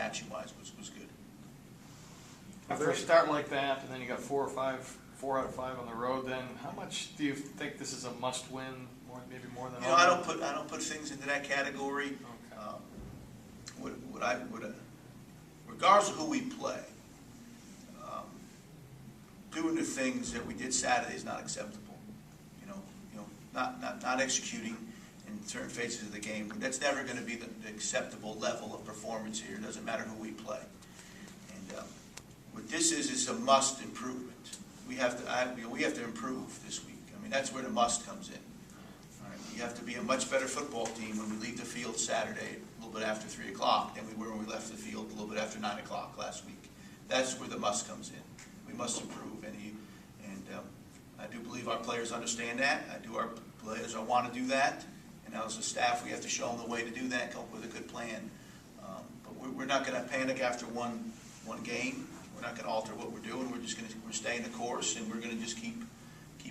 action-wise was good. After a start like that, and then you got 4 out of 5 on the road, then how much do you think this is a must-win? Maybe more than I don't put things into that category. Okay. Regardless of who we play, doing the things that we did Saturday is not acceptable. Not executing in certain phases of the game. That's never going to be the acceptable level of performance here. It doesn't matter who we play. And what this is a must improvement. We have to improve this week. I mean, that's where the must comes in. All right, we have to be a much better football team when we leave the field Saturday a little bit after 3 o'clock than we were when we left the field a little bit after 9 o'clock last week. That's where the must comes in. We must improve, and I do believe our players understand that. Our players want to do that, and as a staff, we have to show them the way to do that, come up with a good plan. But we're not going to panic after one game. We're not going to alter what we're doing. We're staying the course, and we're going to just keep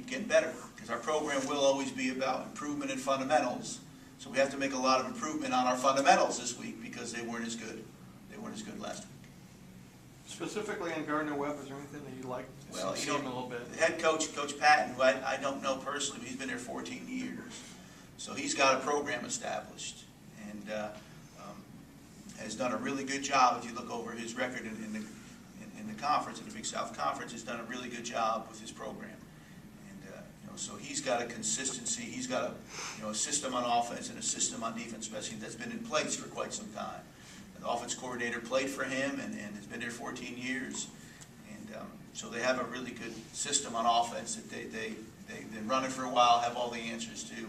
getting better, because our program will always be about improvement in fundamentals. So we have to make a lot of improvement on our fundamentals this week because they weren't as good. They weren't as good last week. Specifically on Gardner-Webb, is there anything that you like to see him a little bit? The head coach, Coach Patton, who I don't know personally, but he's been there 14 years. So he's got a program established, and has done a really good job. If you look over his record in the conference, in the Big South Conference, has done a really good job with his program. And so he's got a consistency. He's got a system on offense and a system on defense, especially that's been in place for quite some time. The offense coordinator played for him and has been there 14 years. And so they have a really good system on offense that they've been running for a while, have all the answers to.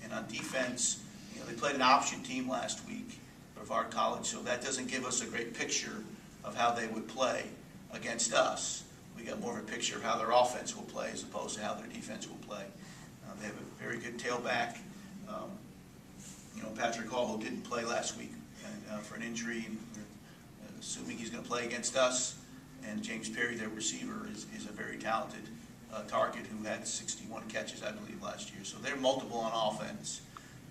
And on defense, they played an option team last week, Brevard College, so that doesn't give us a great picture of how they would play against us. We got more of a picture of how their offense will play as opposed to how their defense will play. They have a very good tailback. Patrick Hall, who didn't play last week for an injury, and we're assuming he's going to play against us. And James Perry, their receiver, is a very talented target who had 61 catches, I believe, last year. So they're multiple on offense,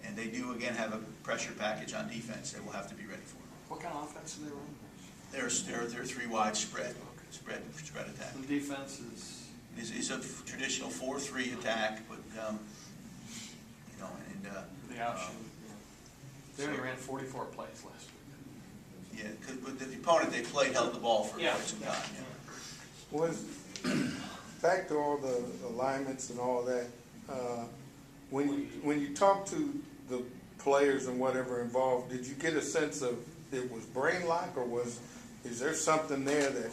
and they do again have a pressure package on defense that we'll have to be ready for. What kind of offense do they run? They're 3-wide spread attack. The defense is a traditional 4-3 attack, but the option. They only ran 44 plays last week. Yeah, but the opponent they played held the ball for quite some time. Yeah. Was back to all the alignments and all that. When you talk to the players and whatever involved, did you get a sense of it was brain lock, or is there something there that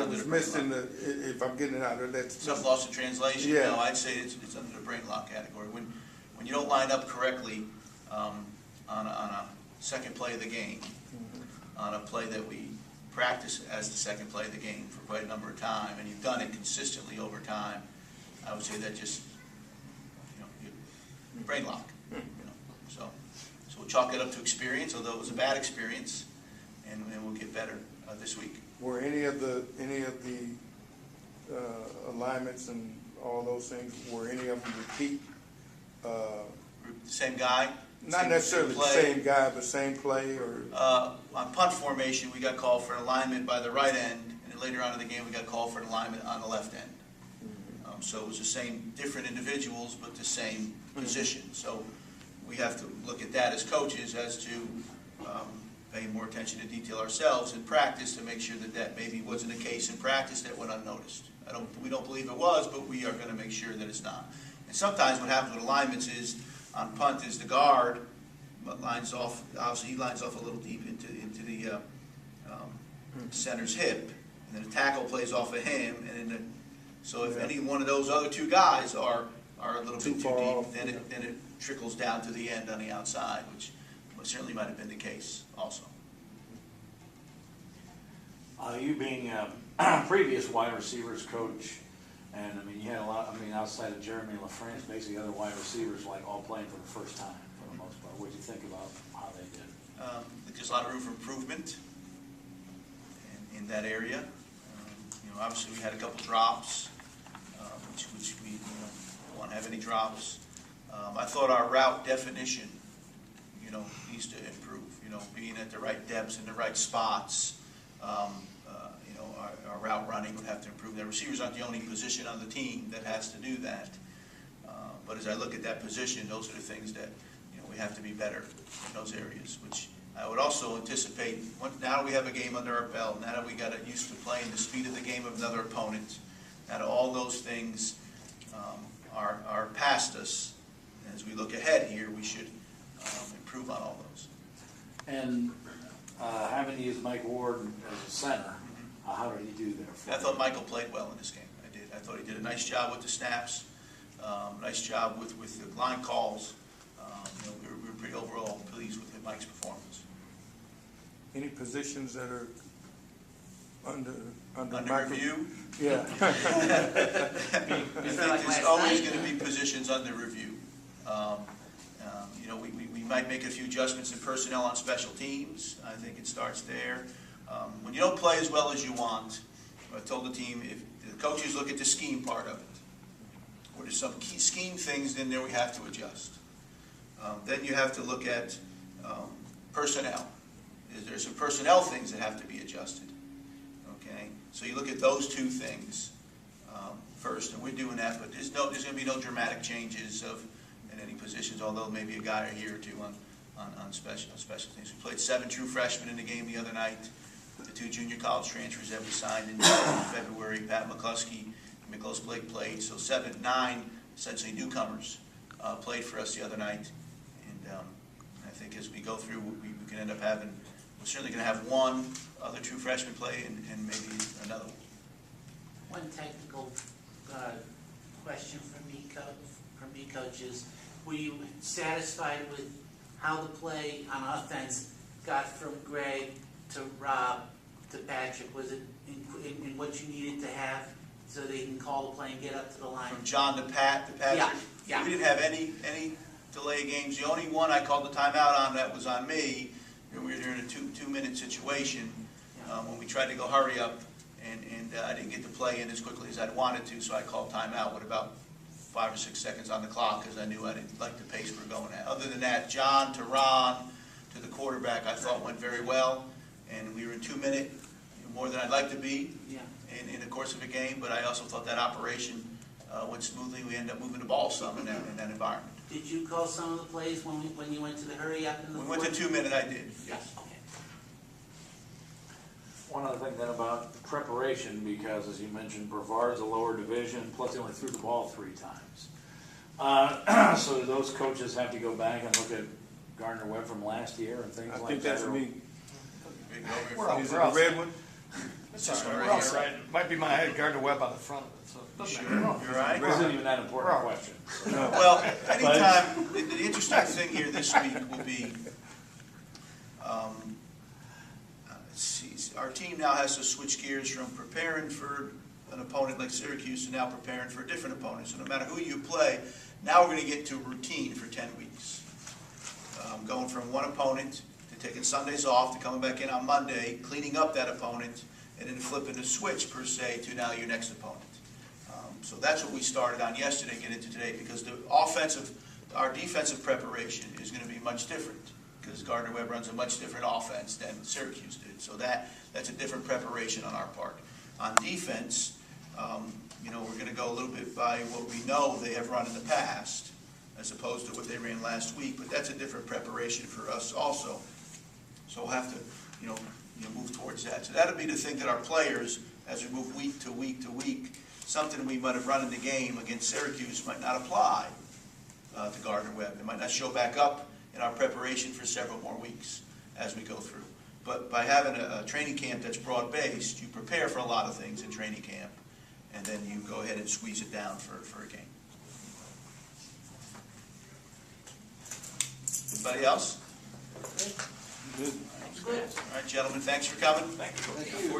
was missed in the? If I'm getting it out of that, some loss of translation. Yeah. No, I'd say it's under the brain lock category. When you don't line up correctly on a second play of the game, on a play that we practice as the second play of the game for quite a number of time, and you've done it consistently over time, I would say that just brain lock. So we'll chalk it up to experience, although it was a bad experience, and we'll get better this week. were any of the alignments and all those things, were any of them repeat? Same guy? Not necessarily the same guy, but same play, or? On punt formation, we got called for an alignment by the right end, and then later on in the game, we got called for an alignment on the left end. So it was the same, different individuals, but the same position. So we have to look at that as coaches as to pay more attention to detail ourselves in practice to make sure that that maybe wasn't a case in practice that went unnoticed. We don't believe it was, but we are going to make sure that it's not. And sometimes what happens with alignments is, on punt, is the guard lines off, obviously he lines off a little deep into the center's hip, and then the tackle plays off of him, and then so if any one of those other two guys are a little bit too deep, then it trickles down to the end on the outside, which certainly might have been the case also. You being a previous wide receivers coach, and I mean you had a lot. I mean outside of Jeremy LaFrance, basically other wide receivers like all playing for the first time for the most part. What did you think about how they did? I think there's a lot of room for improvement in that area. Obviously we had a couple drops, which we don't want to have any drops. I thought our route definition, needs to improve, being at the right depths and the right spots. Our route running would have to improve. The receivers aren't the only position on the team that has to do that. But as I look at that position, those are the things that, we have to be better in those areas, which I would also anticipate, now that we have a game under our belt, now that we got used to playing the speed of the game of another opponent, now that all those things are past us, as we look ahead here, we should improve on all those. And having to use Mike Ward as a center, how did he do there? I thought Michael played well in this game. I did. I thought he did a nice job with the snaps, nice job with the line calls. We were pretty overall pleased with Mike's performance. Any positions that are under review? Yeah. I think there's always going to be positions under review. We might make a few adjustments in personnel on special teams. I think it starts there. When you don't play as well as you want, I told the team, if the coaches look at the scheme part of it, or there's some key scheme things in there we have to adjust. Then you have to look at personnel. There's some personnel things that have to be adjusted. Okay, so you look at those two things first, and we're doing that. But there's going to be no dramatic changes in any positions, although maybe a guy or here or two on special things. We played 7 true freshmen in the game the other night. The 2 junior college transfers that we signed in February, Pat McCluskey and Miklos Blake played. So 9 essentially newcomers played for us the other night. And I think as we go through, we can end up having, we're certainly going to have 1 other true freshman play and maybe another one. One technical question from me, coaches. Were you satisfied with how the play on offense got from Greg to Rob to Patrick? Was it in what you needed to have so they can call the play and get up to the line? From John to Patrick? Yeah. We didn't have any delay games. The only one I called the timeout on that was on me. We were in a two-minute situation when we tried to go hurry up, and I didn't get the play in as quickly as I'd wanted to, so I called timeout with about 5 or 6 seconds on the clock because I knew I didn't like the pace we're going at. Other than that, John to Ron to the quarterback I thought went very well, and we were in 2-minute, more than I'd like to be in the course of a game, but I also thought that operation went smoothly. We ended up moving the ball some in that environment. Did you call some of the plays when you went to the hurry up in the We went to 2-minute, I did. Yes. Okay. One other thing then about preparation, because as you mentioned, Brevard's a lower division, plus they only threw the ball 3 times. So do those coaches have to go back and look at Gardner-Webb from last year and things I like think that? that's me. Is it We're the red one? It's just We're right all here. right. Might be my head Gardner-Webb on the front of it, so it doesn't Sure, matter. you're right. It isn't even that important a question. Well, anytime, the interesting thing here this week will be, our team now has to switch gears from preparing for an opponent like Syracuse to now preparing for a different opponent. So no matter who you play, now we're going to get to routine for 10 weeks. Going from one opponent to taking Sundays off to coming back in on Monday, cleaning up that opponent, and then flipping the switch, per se, to now your next opponent. So that's what we started on yesterday, get into today, because our defensive preparation is going to be much different, because Gardner-Webb runs a much different offense than Syracuse did. So that's a different preparation on our part. On defense, we're going to go a little bit by what we know they have run in the past, as opposed to what they ran last week, but that's a different preparation for us also. So we'll have to, move towards that. So that'll be the thing that our players, as we move week to week to week, something we might have run in the game against Syracuse might not apply to Gardner-Webb. It might not show back up in our preparation for several more weeks as we go through. But by having a training camp that's broad-based, you prepare for a lot of things in training camp, and then you go ahead and squeeze it down for a game. Anybody else? Good. All right, gentlemen, thanks for coming. Thank you.